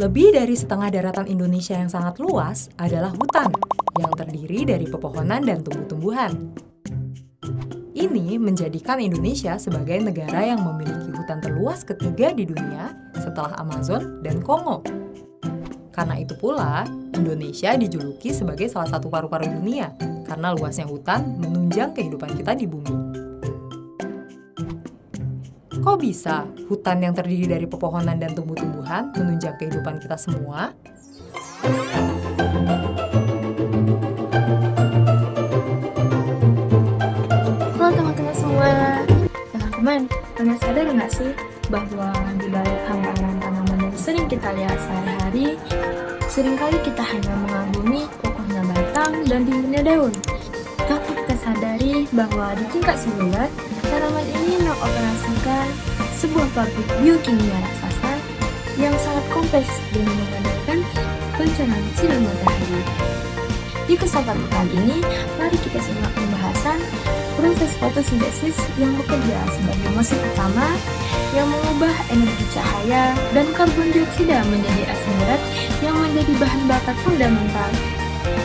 Lebih dari setengah daratan Indonesia yang sangat luas adalah hutan, yang terdiri dari pepohonan dan tumbuh-tumbuhan. Ini menjadikan Indonesia sebagai negara yang memiliki hutan terluas ketiga di dunia setelah Amazon dan Kongo. Karena itu pula, Indonesia dijuluki sebagai salah satu paru-paru dunia karena luasnya hutan menunjang kehidupan kita di bumi. Kok bisa hutan yang terdiri dari pepohonan dan tumbuh-tumbuhan menunjang kehidupan kita semua? Halo teman-teman semua. Teman-teman, kalian sadar nggak sih bahwa di balik hamparan tanaman yang sering kita lihat sehari-hari, seringkali kita hanya mengagumi kokohnya batang dan tingginya daun. Tapi kita sadari bahwa di tingkat seluler, tanaman ini mengoperasikan sebuah pabrik biokimia raksasa yang sangat kompleks dan mengandalkan pencernaan sinar matahari. Di kesempatan kali ini, mari kita simak pembahasan proses fotosintesis yang bekerja sebagai mesin utama yang mengubah energi cahaya dan karbon dioksida menjadi asam berat yang menjadi bahan bakar fundamental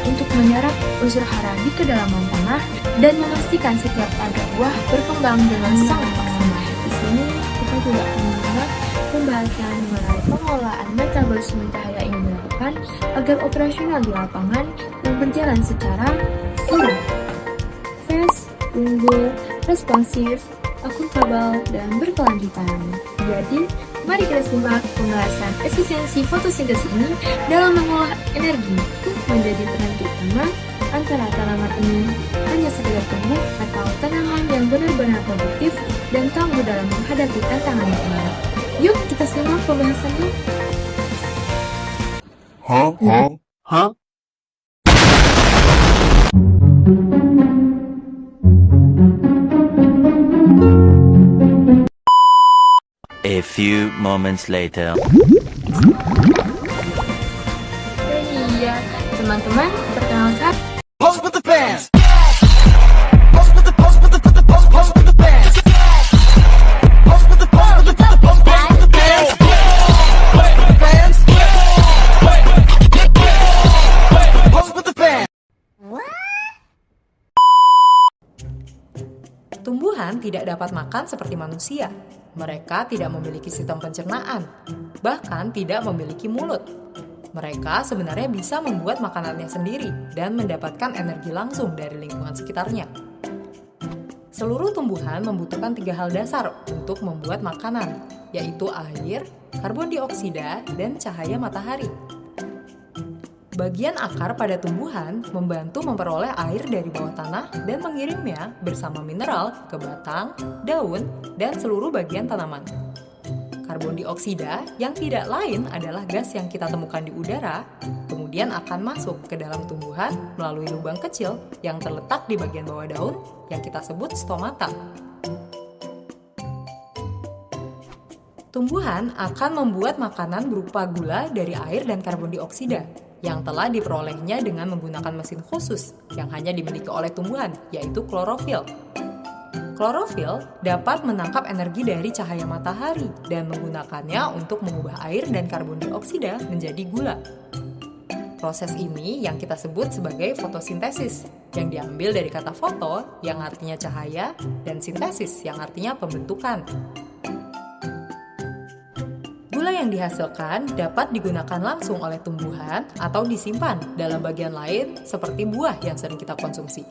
untuk menyerap unsur hara di kedalaman tanah dan memastikan setiap agar buah berkembang dengan sangat maksimal. Di sini kita juga akan mengenal pembahasan mengenai pengelolaan metabolisme cahaya yang dilakukan agar operasional di lapangan yang berjalan secara seimbang, fast, unggul, responsif, akuntabel, dan berkelanjutan. Jadi, mari kita simak pembahasan efisiensi fotosintesis ini dalam mengolah energi menjadi penentu utama antara tanaman ini hanya sekedar tumbuh atau tanaman yang benar-benar produktif dan tangguh dalam menghadapi tantangan ini. Yuk kita simak pembahasannya. Huh? A few moments later. Iya, teman-teman, perkenalkan Pose with the fans. Tumbuhan tidak dapat makan seperti manusia. Mereka tidak memiliki sistem pencernaan, bahkan tidak memiliki mulut. Mereka sebenarnya bisa membuat makanannya sendiri dan mendapatkan energi langsung dari lingkungan sekitarnya. Seluruh tumbuhan membutuhkan 3 hal dasar untuk membuat makanan, yaitu air, karbon dioksida, dan cahaya matahari. Bagian akar pada tumbuhan membantu memperoleh air dari bawah tanah dan mengirimnya bersama mineral ke batang, daun, dan seluruh bagian tanaman. Karbon dioksida yang tidak lain adalah gas yang kita temukan di udara, kemudian akan masuk ke dalam tumbuhan melalui lubang kecil yang terletak di bagian bawah daun yang kita sebut stomata. Tumbuhan akan membuat makanan berupa gula dari air dan karbon dioksida yang telah diperolehnya dengan menggunakan mesin khusus yang hanya dimiliki oleh tumbuhan, yaitu klorofil. Klorofil dapat menangkap energi dari cahaya matahari dan menggunakannya untuk mengubah air dan karbon dioksida menjadi gula. Proses ini yang kita sebut sebagai fotosintesis, yang diambil dari kata foto yang artinya cahaya dan sintesis yang artinya pembentukan. Gula yang dihasilkan dapat digunakan langsung oleh tumbuhan atau disimpan dalam bagian lain seperti buah yang sering kita konsumsi.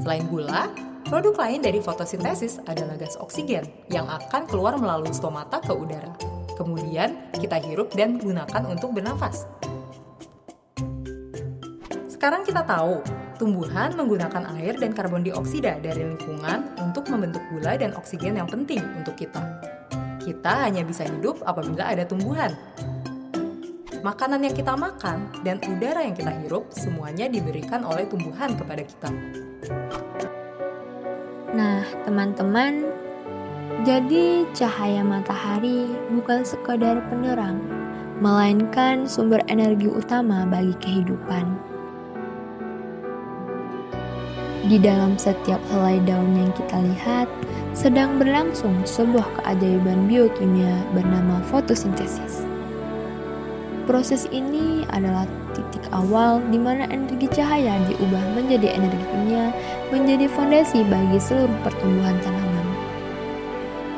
Selain gula, produk lain dari fotosintesis adalah gas oksigen yang akan keluar melalui stomata ke udara. Kemudian kita hirup dan gunakan untuk bernafas. Sekarang kita tahu, tumbuhan menggunakan air dan karbon dioksida dari lingkungan untuk membentuk gula dan oksigen yang penting untuk kita. Kita hanya bisa hidup apabila ada tumbuhan. Makanan yang kita makan dan udara yang kita hirup semuanya diberikan oleh tumbuhan kepada kita. Nah, teman-teman, jadi cahaya matahari bukan sekadar penerang, melainkan sumber energi utama bagi kehidupan. Di dalam setiap helai daun yang kita lihat, sedang berlangsung sebuah keajaiban biokimia bernama fotosintesis. Proses ini adalah titik awal di mana energi cahaya diubah menjadi energi kimia, menjadi fondasi bagi seluruh pertumbuhan tanaman.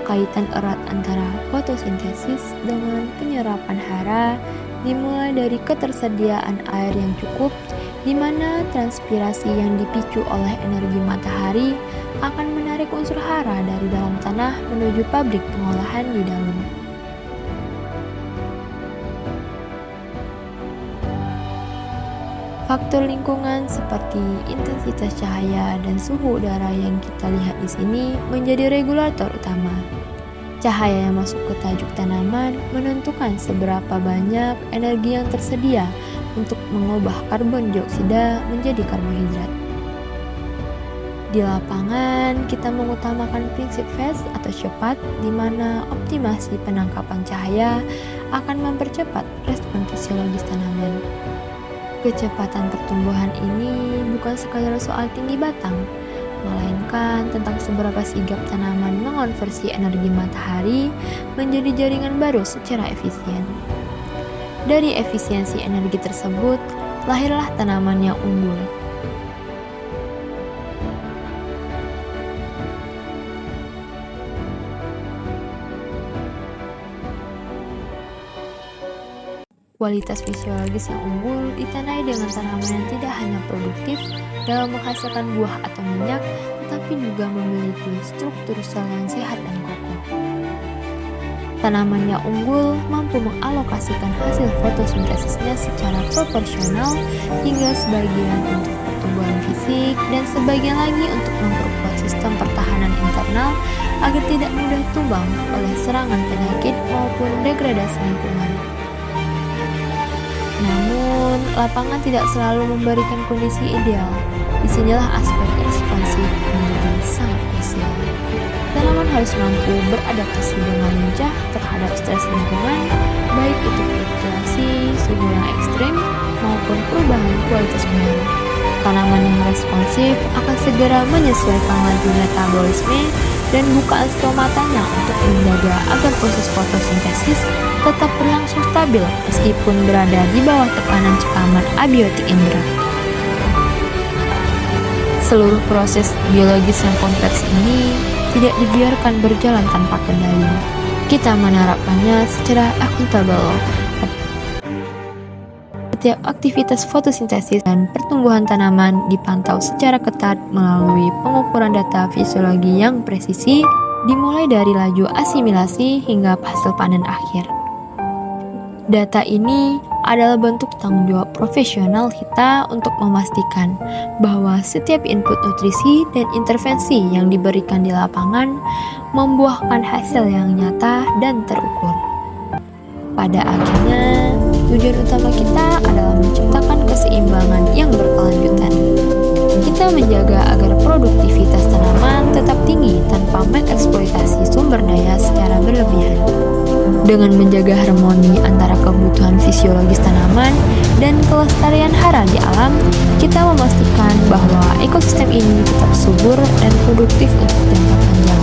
Kaitan erat antara fotosintesis dengan penyerapan hara dimulai dari ketersediaan air yang cukup, di mana transpirasi yang dipicu oleh energi matahari akan menarik unsur hara dari dalam tanah menuju pabrik pengolahan di dalam. Faktor lingkungan seperti intensitas cahaya dan suhu udara yang kita lihat di sini menjadi regulator utama. Cahaya yang masuk ke tajuk tanaman menentukan seberapa banyak energi yang tersedia untuk mengubah karbon dioksida menjadi karbohidrat. Di lapangan, kita mengutamakan prinsip fast atau cepat, di mana optimasi penangkapan cahaya akan mempercepat respon fisiologis tanaman. Kecepatan pertumbuhan ini bukan sekadar soal tinggi batang, melainkan tentang seberapa sigap tanaman mengonversi energi matahari menjadi jaringan baru secara efisien. Dari efisiensi energi tersebut, lahirlah tanaman yang unggul. Kualitas fisiologis yang unggul ditandai dengan tanaman yang tidak hanya produktif dalam menghasilkan buah atau minyak, tetapi juga memiliki struktur sel yang sehat dan kokoh. Tanaman yang unggul mampu mengalokasikan hasil fotosintesisnya secara proporsional, hingga sebagian untuk pertumbuhan fisik dan sebagian lagi untuk memperkuat sistem pertahanan internal agar tidak mudah tumbang oleh serangan penyakit maupun degradasi lingkungan. Namun, lapangan tidak selalu memberikan kondisi ideal. Disinilah aspek ekspansif menjadi sangat krusial. Tanaman harus mampu beradaptasi dengan lincah terhadap stres lingkungan, baik itu fluktuasi suhu yang ekstrim maupun perubahan kualitas udara. Tanaman yang responsif akan segera menyesuaikan laju metabolisme dan bukaan stomatanya untuk menjaga agar proses fotosintesis tetap berlangsung stabil meskipun berada di bawah tekanan cekaman abiotik yang berat. Seluruh proses biologis yang kompleks ini tidak dibiarkan berjalan tanpa kendali. Kita menerapkannya secara akuntabel. Setiap aktivitas fotosintesis dan pertumbuhan tanaman dipantau secara ketat melalui pengukuran data fisiologi yang presisi, dimulai dari laju asimilasi hingga hasil panen akhir. Data ini adalah bentuk tanggung jawab profesional kita untuk memastikan bahwa setiap input nutrisi dan intervensi yang diberikan di lapangan membuahkan hasil yang nyata dan terukur. Pada akhirnya, tujuan utama kita adalah menciptakan keseimbangan yang berkelanjutan. Kita menjaga agar produktivitas tanaman tetap tinggi tanpa mengeksploitasi sumber daya secara berlebihan. Dengan menjaga harmoni antara kebutuhan fisiologis tanaman dan kelestarian hara di alam, kita memastikan bahwa ekosistem ini tetap subur dan produktif untuk jangka panjang.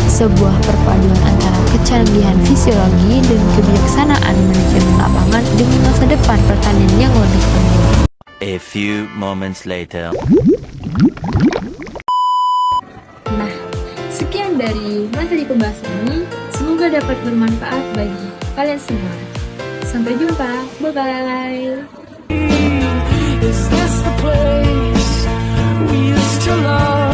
Sebuah perpaduan antara kecanggihan fisiologi dan kebijaksanaan manajemen lapangan demi masa depan pertanian yang lebih tangguh. A few moments later. Nah, sekian dari materi pembahasan ini. Semoga dapat bermanfaat bagi kalian semua. Sampai jumpa. Bye-bye. Is this the place we used to love?